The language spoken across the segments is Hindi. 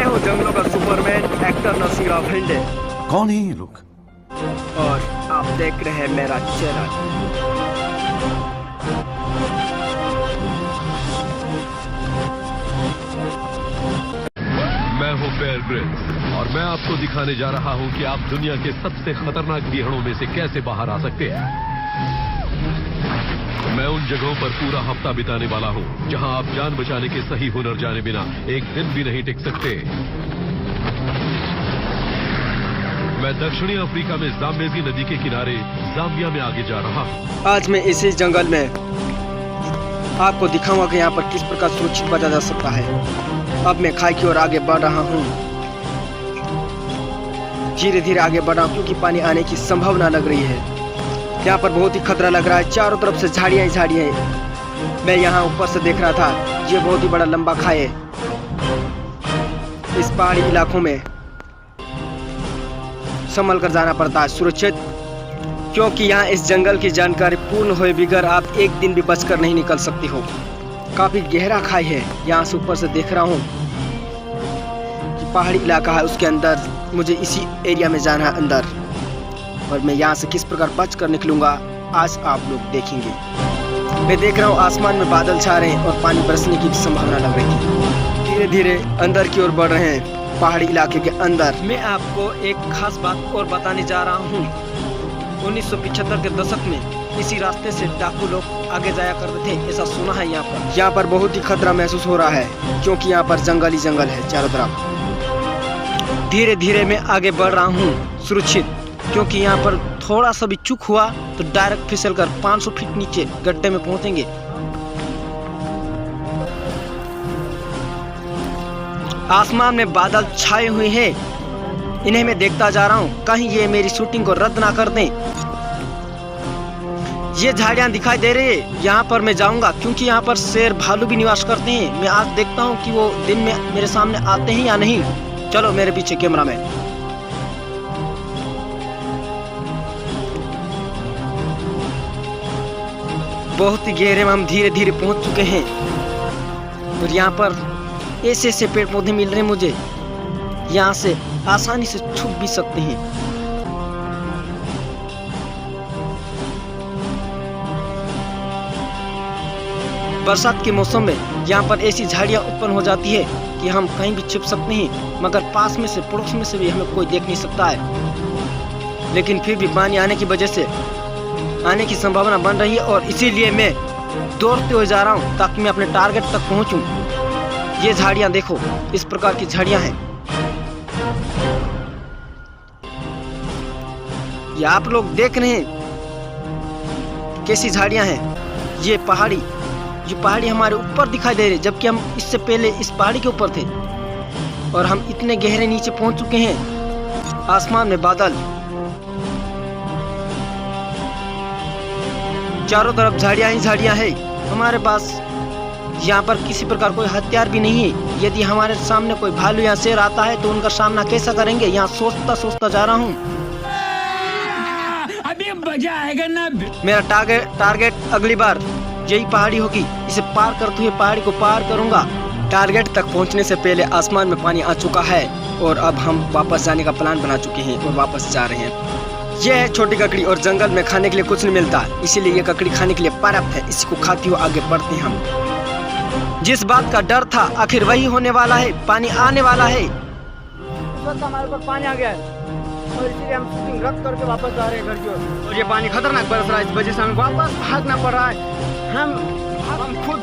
हूँ जंगलों का सुपरमैन एक्टर नसीरा भिंडे। कौन है ये लोग? और आप देख रहे हैं मेरा चैनल। मैं हूँ बेयर ग्रिल्स और मैं आपको दिखाने जा रहा हूँ कि आप दुनिया के सबसे खतरनाक गिहड़ों में से कैसे बाहर आ सकते हैं। मैं उन जगहों पर पूरा हफ्ता बिताने वाला हूँ जहाँ आप जान बचाने के सही हुनर जाने बिना एक दिन भी नहीं टिक सकते। मैं दक्षिणी अफ्रीका में जाम्बेजी नदी के किनारे जाम्बिया में आगे जा रहा हूँ। आज मैं इसी जंगल में आपको दिखाऊंगा कि यहाँ पर किस प्रकार सुरक्षित बचा जा सकता है। अब मैं खाई की ओर आगे बढ़ रहा हूँ, धीरे धीरे आगे बढ़ रहा हूँ क्योंकि पानी आने की संभावना लग रही है। यहाँ पर बहुत ही खतरा लग रहा है, चारों तरफ से झाड़ियाँ ही झाड़ियाँ हैं। मैं यहाँ ऊपर से देख रहा था, ये बहुत ही बड़ा लंबा खाई है। इस पहाड़ी इलाकों में संभल कर जाना पड़ता है सुरक्षित, क्योंकि यहाँ इस जंगल की जानकारी पूर्ण हुए बिगैर आप एक दिन भी बचकर नहीं निकल सकते हो। काफी गहरा खाई है, यहाँ से ऊपर से देख रहा हूँ कि पहाड़ी इलाका है, उसके अंदर मुझे इसी एरिया में जाना है अंदर, और मैं यहाँ से किस प्रकार बच कर निकलूंगा आज आप लोग देखेंगे। मैं देख रहा हूँ आसमान में बादल छा रहे हैं और पानी बरसने की भी संभावना लग रही है। धीरे धीरे अंदर की ओर बढ़ रहे हैं पहाड़ी इलाके के अंदर। मैं आपको एक खास बात और बताने जा रहा हूँ। 1975 के दशक में इसी रास्ते से डाकू लोग आगे जाया करते थे, ऐसा सुना है। यहाँ पर बहुत ही खतरा महसूस हो रहा है क्योंकि यहाँ पर जंगल ही जंगल है चारों तरफ। धीरे धीरे मैं आगे बढ़ रहा हूँ सुरक्षित, क्योंकि यहाँ पर थोड़ा सा भी चूक हुआ तो डायरेक्ट फिसल कर 500 फीट नीचे गड्ढे में पहुंचेंगे। आसमान में बादल छाए हुए हैं, इन्हें मैं देखता जा रहा हूँ, कहीं ये मेरी शूटिंग को रद्द ना कर दें। ये झाड़ियाँ दिखाई दे रही है, यहाँ पर मैं जाऊंगा क्योंकि यहाँ पर शेर भालू भी निवास करते हैं। मैं आज देखता हूँ कि वो दिन में मेरे सामने आते हैं या नहीं। चलो मेरे पीछे कैमरा मैन। बहुत ही गहरे में हम धीरे धीरे पहुंच चुके हैं और यहाँ पर ऐसे ऐसे पेड़ पौधे मिल रहे हैं मुझे, यहाँ से आसानी से छुप भी सकते हैं। बरसात के मौसम में यहाँ पर ऐसी झाड़ियाँ उत्पन्न हो जाती है कि हम कहीं भी छिप सकते हैं, मगर पास में से पड़ोस में से भी हमें कोई देख नहीं सकता है। लेकिन फिर भी पानी आने की वजह से आने की संभावना बन रही है और इसीलिए मैं दौड़ते हुए जा रहा हूँ ताकि मैं अपने टारगेट तक पहुँचूँ। ये झाड़ियाँ देखो, इस प्रकार की झाड़ियाँ हैं। ये आप लोग देख रहे हैं कैसी झाड़ियाँ हैं। ये पहाड़ी हमारे ऊपर दिखाई दे रही है, जबकि हम इससे पहले इस पहाड़ी के ऊपर थे और हम इतने गहरे नीचे पहुँच चुके हैं। आसमान में बादल, चारों तरफ झाड़ियाँ ही झाड़ियाँ है। हमारे पास यहाँ पर किसी प्रकार कोई हथियार भी नहीं है। यदि हमारे सामने कोई भालू या शेर आता है तो उनका सामना कैसा करेंगे, यहाँ सोचता जा रहा हूँ। अभी मजा आएगा ना। मेरा टारगेट अगली बार यही पहाड़ी होगी। इसे पार करते हुए पहाड़ी को पार करूंगा। टारगेट तक पहुंचने से पहले आसमान में पानी आ चुका है और अब हम वापस जाने का प्लान बना चुके हैं और वापस जा रहे हैं। यह है छोटी ककड़ी और जंगल में खाने के लिए कुछ नहीं मिलता, इसीलिए ये ककड़ी खाने के लिए पर्याप्त है। इसी को खाते हुए आगे बढ़ते हैं हम। जिस बात का डर था आखिर वही होने वाला है, पानी आने वाला है। इस वक्त हमारे ऊपर पानी आ गया है और इसीलिए हम शूटिंग रद्द करके वापस जा रहे हैं घर की ओर। और ये पानी खतरनाक बरस रहा है, इस वजह से हमें वापस भागना पड़ रहा है। हम खुद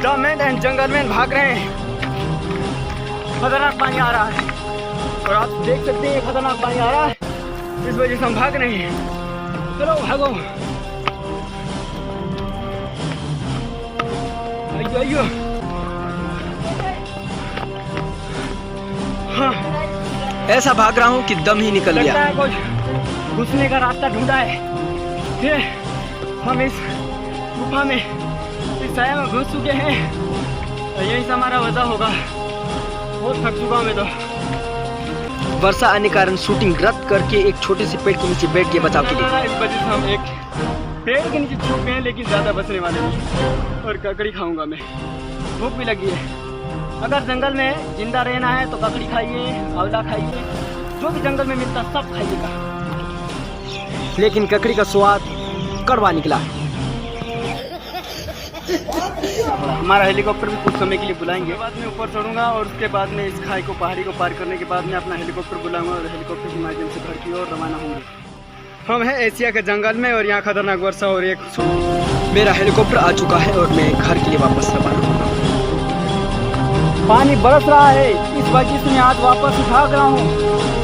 the man and jungle man भाग रहे हैं। खतरनाक पानी आ रहा है और आप देख सकते हैं खतरनाक पानी आ रहा है, इस वजह से हम भाग रहे हैं। चलो भागो। आइयो हाँ, ऐसा भाग रहा हूँ कि दम ही निकल गया। कुछ घुसने का रास्ता ढूंढा है, फिर हम इस गुफा में, इस साया में घुस चुके हैं और यही से हमारा वजह होगा। बहुत थक चुका मैं तो। वर्षा आने कारण शूटिंग रद्द करके एक छोटे से पेड़ के नीचे बैठ के बचाव के लिए। इस वजह से हम एक पेड़ के नीचे छुप गए हैं, लेकिन ज्यादा बचने वाले नहीं। और ककड़ी खाऊंगा मैं, भूख भी लगी है। अगर जंगल में जिंदा रहना है तो ककड़ी खाइए, आंवला खाइए, जो भी जंगल में मिलता सब खाइएगा। लेकिन ककड़ी का स्वाद कड़वा निकला। हमारा हेलीकॉप्टर भी कुछ समय के लिए बुलाएंगे, बाद में ऊपर चढ़ूंगा और उसके बाद में इस खाई को पहाड़ी को पार करने के बाद में अपना हेलीकॉप्टर बुलाऊंगा और हेलीकॉप्टर के माध्यम से घर की ओर रवाना होंगे। हम हैं एशिया के जंगल में और यहाँ खतरनाक वर्षा हो रही है। मेरा हेलीकॉप्टर आ चुका है और मैं घर के लिए वापस रवाना होगा। पानी बरस रहा है, इस वजह से मैं आज वापस उठा रहा हूँ।